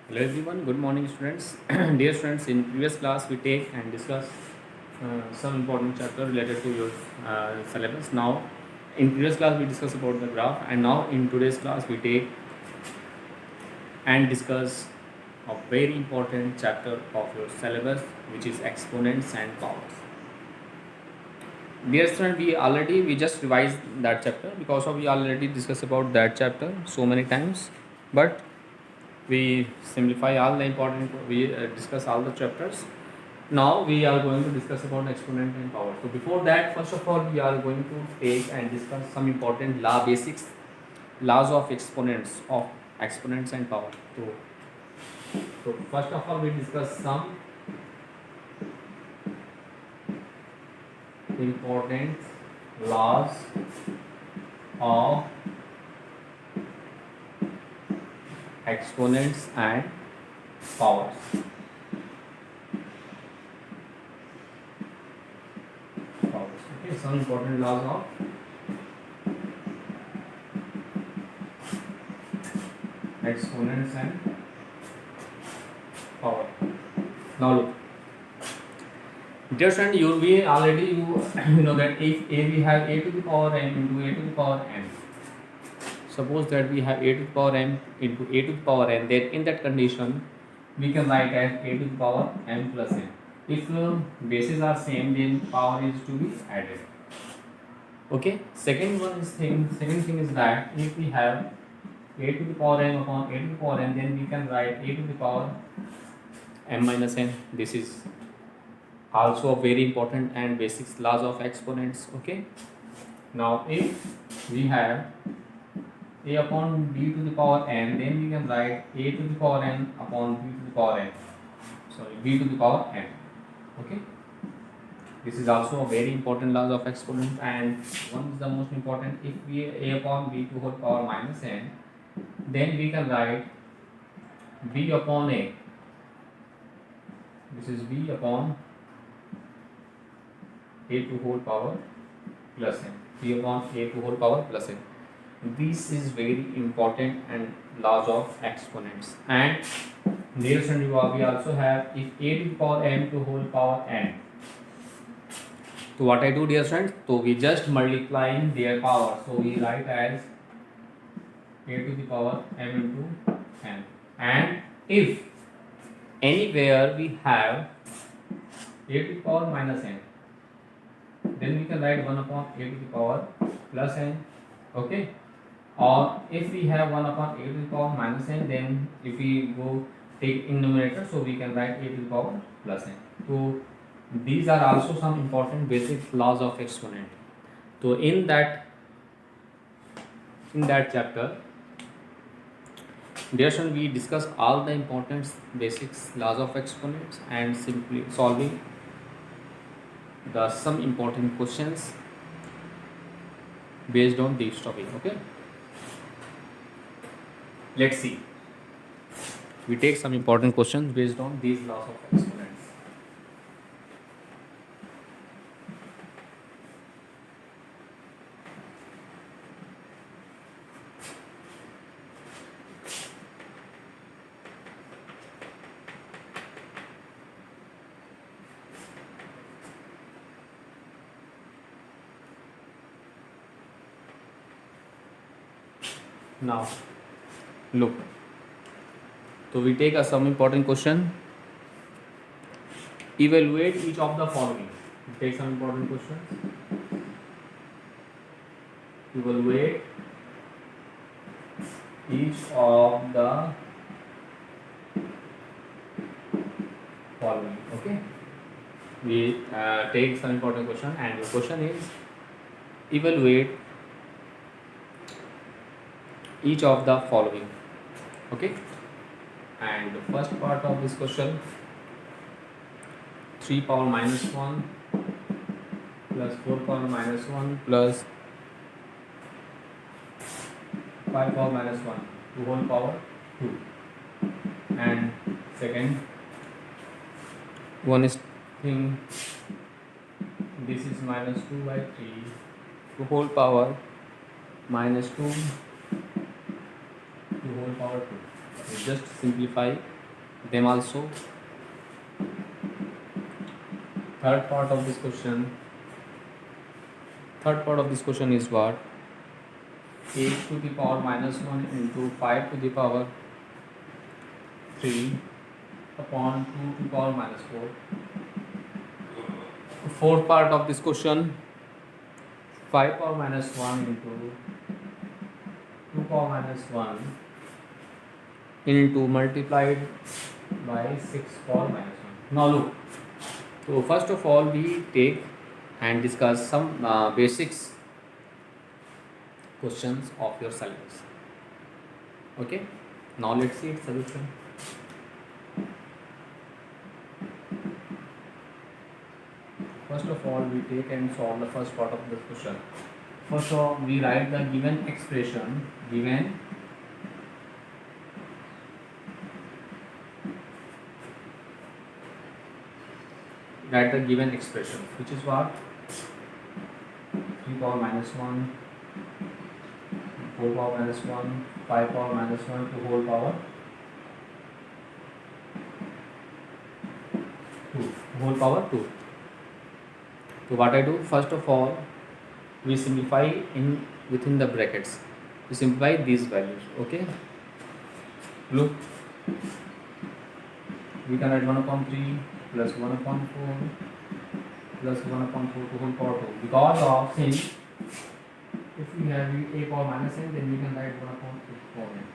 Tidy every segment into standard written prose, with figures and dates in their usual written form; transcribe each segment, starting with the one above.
Hello everyone, good morning students. Dear students, in previous class we take and discuss some important chapter related to your syllabus. Now, in previous class we discussed about the graph, and now in today's class we take and discuss a very important chapter of your syllabus, which is exponents and powers. Dear student, we just revised that chapter because of we already discussed about that chapter so many times, but we simplify all the important, we discuss all the chapters. Now we are going to discuss about exponent and power. So before that, first of all, we are going to take and discuss some important basics, laws of exponents and power. So first of all, we discuss some important laws of exponents and powers. Okay, some important laws of exponents and power. Now look, dear friend, you know that if we have a to the power m into a to the power n. Suppose that we have a to the power m into a to the power n, then in that condition we can write as a to the power m plus n. If bases are same, then power is to be added. Okay. Second thing is that if we have a to the power n upon a to the power n, then we can write a to the power m minus n. This is also a very important and basic laws of exponents. Okay. Now if we have a upon b to the power n, then we can write a to the power n upon b to the power n. Sorry, b to the power n. Okay. This is also a very important laws of exponent, and one is the most important. If we a upon b to whole power minus n, then we can write b upon a. This is b upon a to whole power plus n. b upon a to whole power plus n. This is very important and laws of exponents. And dear friend, we also have if a to the power m to whole power n. So what I do, dear friends, so we just multiplying their power. So we write as a to the power m into n. And if anywhere we have a to the power minus n, then we can write 1 upon a to the power plus n. Okay. Or if we have 1 upon a to the power minus n, then if we go take in numerator, so we can write a to the power plus n. So these are also some important basic laws of exponent. So in that chapter, dear student, we discuss all the important basics laws of exponents and simply solving some important questions based on this topic. Okay, let's see. We take some important questions based on these laws of exponents. Now look, so we take some important question. Evaluate each of the following. We take some important questions. Evaluate each of the following. Okay, we take some important question, and the question is evaluate each of the following. Okay, and the first part of this question, 3 power minus 1 plus 4 power minus 1 plus 5 power minus 1 to whole power 2. And second one is thing, this is minus 2 by 3 to whole power minus 2 to whole power 2. We just simplify them also. Third part of this question is what? 8 to the power minus 1 into 5 to the power 3 upon 2 to the power minus 4. Fourth part of this question, 5 power minus 1 into 2 power minus 1 into multiplied by 6 power minus 1. Now look, so first of all we take and discuss some basics questions of your syllabus. Okay, now let's see its solution. First of all, we take and solve the first part of the question. First of all, we write the given expression, which is what? 3 power minus 1, 4 power minus 1, 5 power minus 1 to whole power 2. So what I do, first of all, we simplify within the brackets. We simplify these values. Okay. Look, we can write 1 upon 3 plus 1 upon 4 plus 1 upon 4 to whole power 2. Because of since if we have a power minus n, then we can write 1 upon 4n.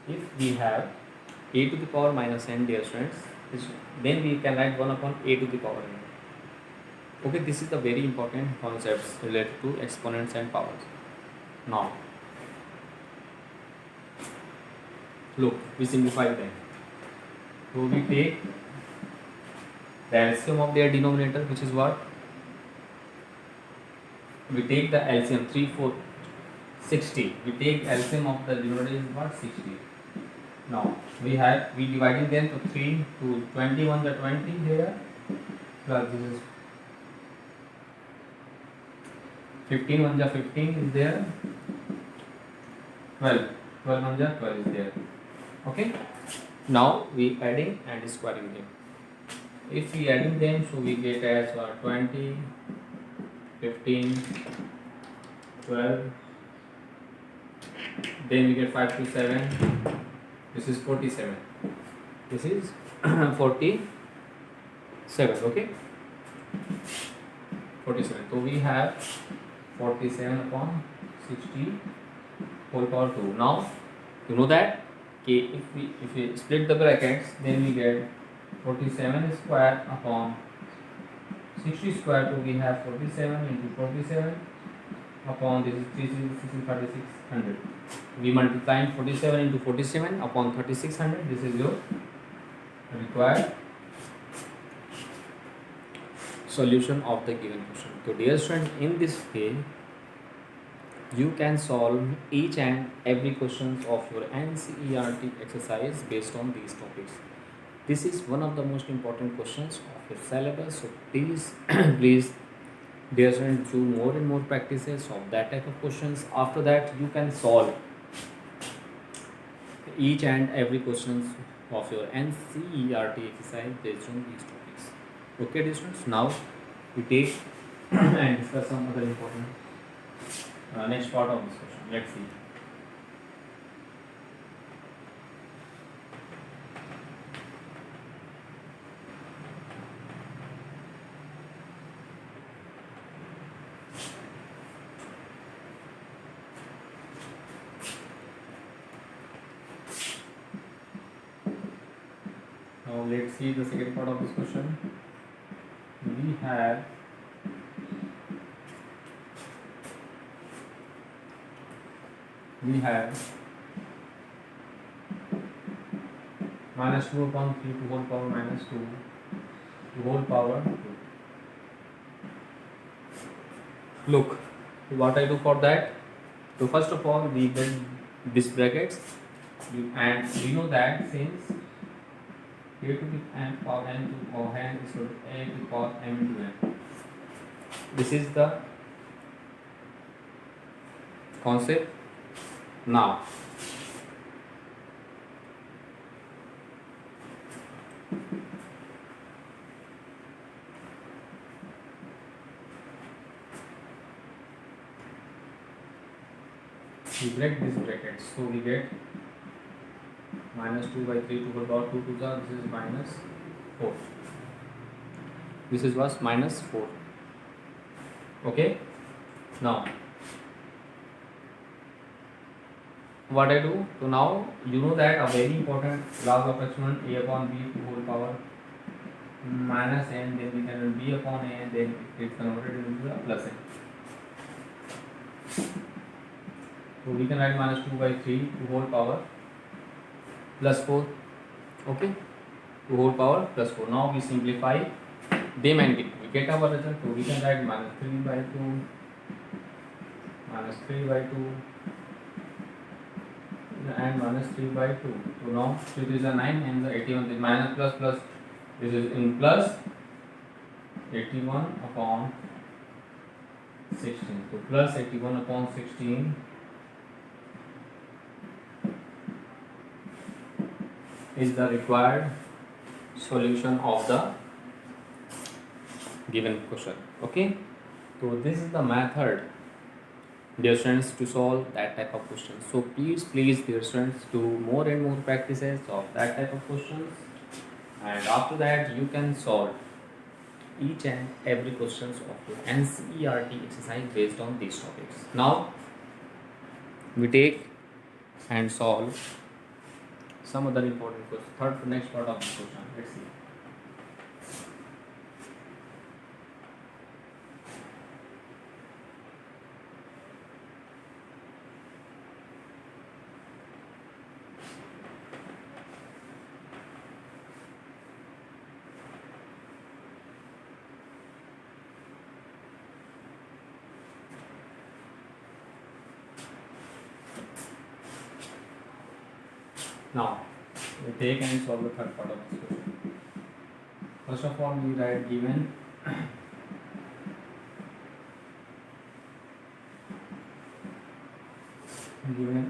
If we have a to the power minus n, dear friends, then we can write 1 upon a to the power n. Okay, this is the very important concepts related to exponents and powers. Now, look, we simplify them. So we take the LCM of their denominator, which is what? We take the LCM 3, 4, 60. We take LCM of the denominator is what? 60. Now we dividing them to 3 to 21 the 20 here plus this is 15 1 the 15 is there, 12 1 the 12 is there. Okay, now we adding and squaring them. If we adding them, so we get as 20, 15, 12, then we get 5 to 7. This is 47. This is 47. Okay, 47. So we have 47 upon 60 whole power 2. Now you know that if we split the brackets, then we get 47 square upon 60 square. So we have 47 into 47 upon this is 3600. We multiply 47 into 47 upon 3600. This is your required solution of the given question. So dear student, in this way you can solve each and every questions of your NCERT exercise based on these topics. This is one of the most important questions of your syllabus. So please please dear students, do more and more practices of that type of questions. After that you can solve each and every questions of your NCERT exercise based on these topics. Okay dear students, now we take and discuss some other important next part of this question. Let's see. Now let's see the second part of this question. We have minus 2 upon 3 to whole power minus 2 to whole power 2. Look, what I do for that? So first of all, we get these brackets, and we know that since a to the n power n to power n is equal to a to the power m into n. This is the concept. Now we break this bracket, so we get minus 2 by 3 to the power 2 to the, this is minus 4, this is was minus 4. Okay, now what I do, so now you know that a very important laws of exponent a upon b to whole power minus n, then we can b upon a, and then it's converted into a plus n. So we can write minus 2 by 3 to whole power plus 4, okay, to whole power plus 4. Now we simplify them and we get our result. So we can write minus 3 by 2 minus 3 by 2 and minus 3 by 2. So now it is a 9 and the 81 is minus plus plus, this is in plus 81 upon 16. So plus 81 upon 16 is the required solution of the given question. Okay, so this is the method, dear students, to solve that type of questions. So please dear students, do more and more practices of that type of questions, and after that you can solve each and every questions of your NCERT exercise based on these topics. Now we take and solve some other important questions. Next part of the question, let's see. Now we take and solve the third part of this question. First of all, we write given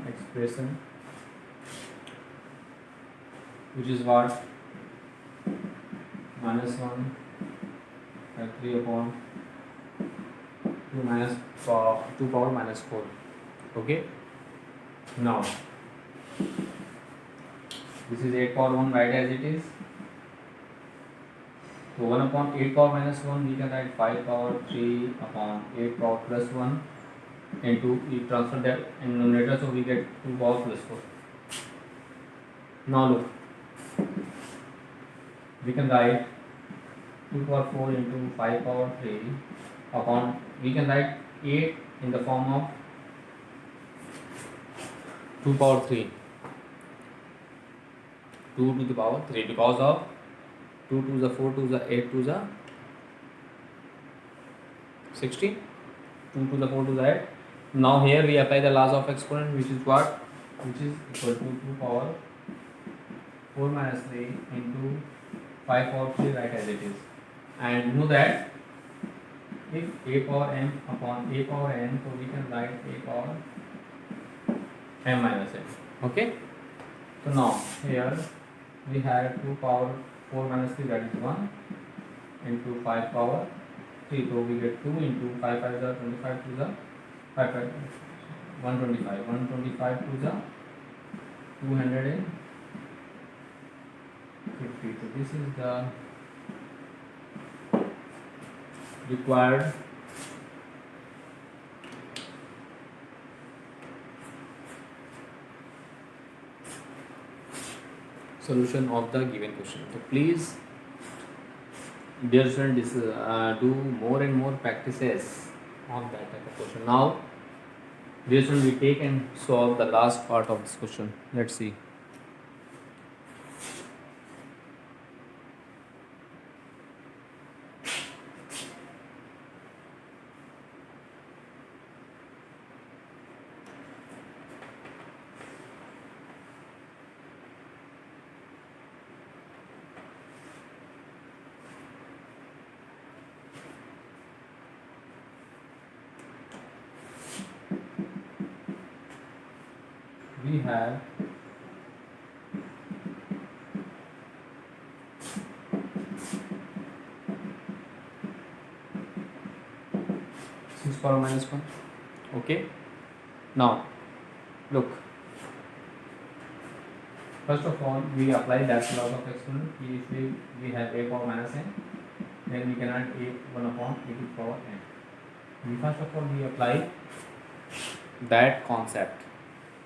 expression, which is what, minus 1 by 3 upon 2 minus 2 power minus 4. Okay, now this is 8 power 1, write as it is. So 1 upon 8 power minus 1, we can write 5 power 3 upon 8 power plus 1 into, we transfer that in numerator, so we get 2 power plus 4. Now look, we can write 2 power 4 into 5 power 3 upon, we can write 8 in the form of 2 power 3, 2 to the power 3, because of 2 to the 4 to the 8 to the 16, 2 to the 4 to the 8. Now here we apply the laws of exponent, which is what, which is equal to 2 power 4 minus 3 into 5 power 3, right as it is. And you know that if a power m upon a power n, so we can write a power m minus n. Okay, so now here we have 2 power 4 minus 3, that is 1 into 5 power 3, so we get 2 into 5 5 is 25 to the 5 5 125 to the 250. So this is the required solution of the given question. So please, dear students, do more and more practices on that type of question. Now, dear students, we take and solve the last part of this question. Let's see. we have 6 power minus 1. Okay, now look, first of all we apply that law of exponent. If we have a power minus n, then we can add a 1 upon a to the power n. First of all we apply that concept.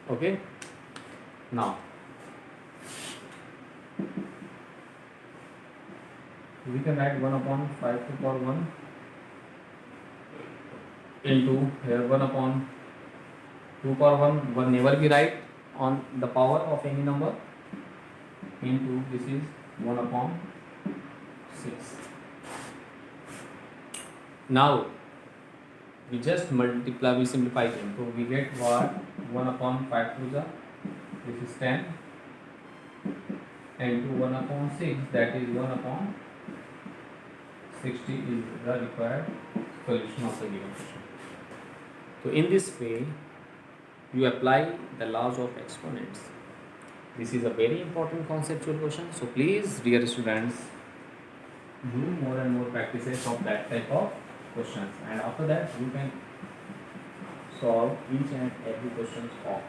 Okay, now we can write 1 upon 5 to the power 1 into here 1 upon 2 power 1. One never be right on the power of any number, into this is 1 upon 6. Now we just multiply, we simplify them, so we get what? 1 upon 5 to the, this is 10, and to 1 upon 6, that is 1 upon 60 is the required solution of the given question. So in this way you apply the laws of exponents. This is a very important conceptual question, so please dear students do more and more practices of that type of questions, and after that you can solve each and every questions of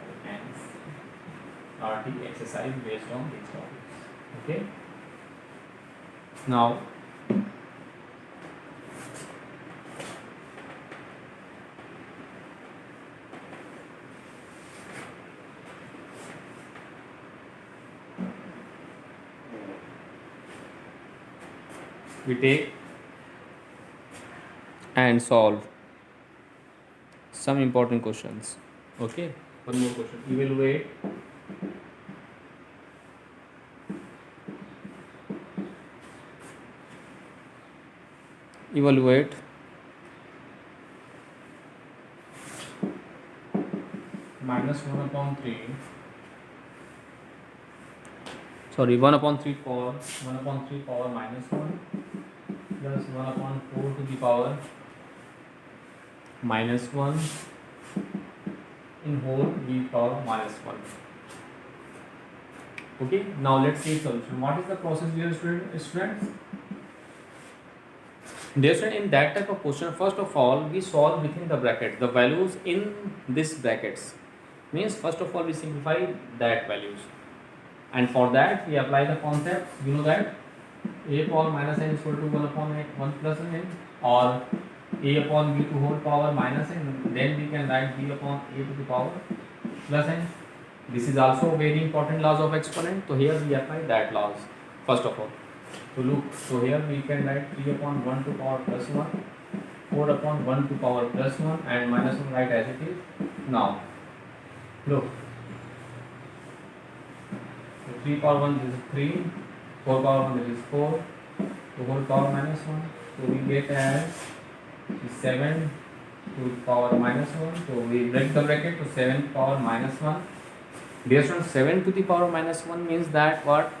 NCERT exercise based on these topics. Okay, now we take and solve some important questions. Okay, one more question. Evaluate minus 1 upon 3, sorry, 1 upon 3 power minus 1 plus 1 upon 4 to the power minus 1 in whole e power minus 1. Okay, now let's see solution. What is the process, dear students? Dear student, in that type of question, first of all we solve within the bracket the values in this brackets, means first of all we simplify that values, and for that we apply the concepts. You know that a power minus n is equal to 1 upon 1 plus n, or a upon b to whole power minus n, then we can write b upon a to the power plus n. This is also very important laws of exponent, so here we apply that laws first of all. So look, so here we can write 3 upon 1 to power plus 1, 4 upon 1 to power plus 1, and minus 1 write as it is. Now look, so 3 power 1 this is 3, 4 power 1 this is 4, to whole power minus 1, so we get as 7 to the power minus 1, so we break the bracket to 7 power minus 1. Dear students, 7 to the power minus 1 means that what?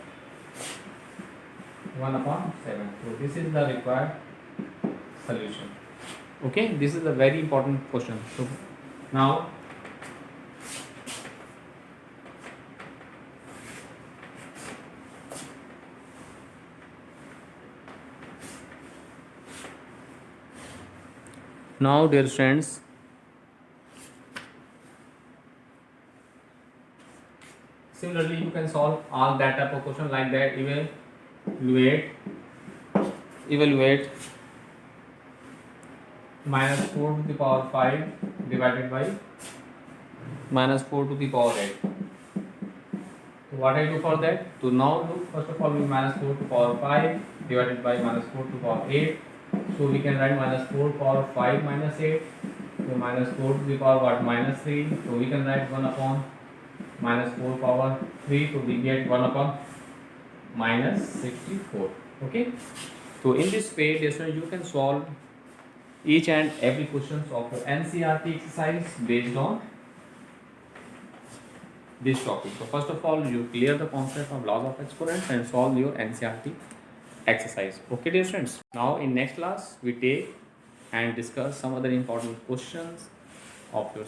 1 upon 7. So this is the required solution. Okay, this is a very important question. So now dear students, similarly you can solve all that type of question like that. Evaluate minus 4 to the power 5 divided by minus 4 to the power 8. So what I do for that? So now look, first of all we minus 4 to power 5 divided by minus 4 to power 8. So we can write minus 4 power 5 minus 8. So minus 4 to the power what? Minus 3. So we can write 1 upon minus 4 power 3. So we get 1 upon minus 64. Okay. So in this way, you can solve each and every questions of your NCERT exercise based on this topic. So first of all, you clear the concept of laws of exponents and solve your NCERT exercise. Okay, dear students. Now in next class, we take and discuss some other important questions of your